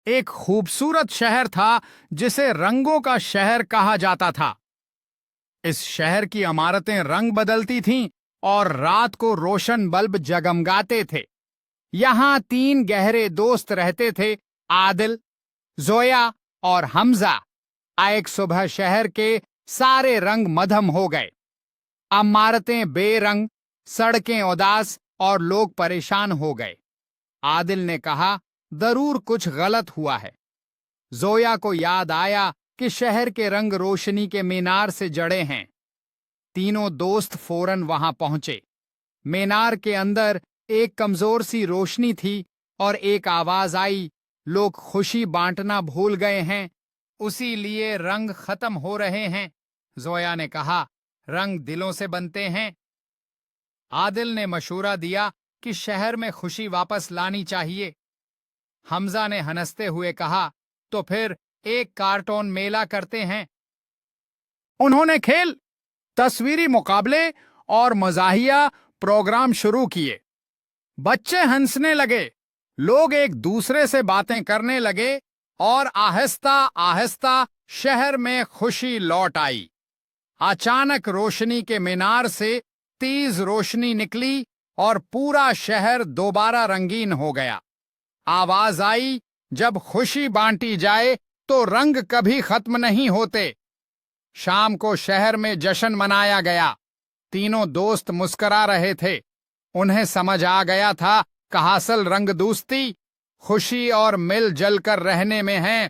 ایک خوبصورت شہر تھا جسے رنگوں کا شہر کہا جاتا تھا۔ اس شہر کی عمارتیں رنگ بدلتی تھیں اور رات کو روشن بلب جگمگاتے تھے۔ یہاں 3 گہرے دوست رہتے تھے، عادل، زویا اور حمزہ۔ ایک صبح شہر کے سارے رنگ مدھم ہو گئے۔ عمارتیں بے رنگ، سڑکیں اداس اور لوگ پریشان ہو گئے۔ عادل نے کہا، ضرور کچھ غلط ہوا ہے۔ زویا کو یاد آیا کہ شہر کے رنگ روشنی کے مینار سے جڑے ہیں۔ تینوں دوست فوراً وہاں پہنچے۔ مینار کے اندر ایک کمزور سی روشنی تھی اور ایک آواز آئی، لوگ خوشی بانٹنا بھول گئے ہیں، اسی لیے رنگ ختم ہو رہے ہیں۔ زویا نے کہا، رنگ دلوں سے بنتے ہیں۔ عادل نے مشورہ دیا کہ شہر میں خوشی واپس لانی چاہیے۔ حمزہ نے ہنستے ہوئے کہا، تو پھر ایک کارٹون میلہ کرتے ہیں۔ انہوں نے کھیل، تصویری مقابلے اور مزاحیہ پروگرام شروع کیے۔ بچے ہنسنے لگے، لوگ ایک دوسرے سے باتیں کرنے لگے اور آہستہ آہستہ شہر میں خوشی لوٹ آئی۔ اچانک روشنی کے مینار سے تیز روشنی نکلی اور پورا شہر دوبارہ رنگین ہو گیا۔ آواز آئی، جب خوشی بانٹی جائے تو رنگ کبھی ختم نہیں ہوتے۔ شام کو شہر میں جشن منایا گیا۔ تینوں دوست مسکرا رہے تھے۔ انہیں سمجھ آ گیا تھا کہ اصل رنگ دوستی، خوشی اور مل جل کر رہنے میں ہے۔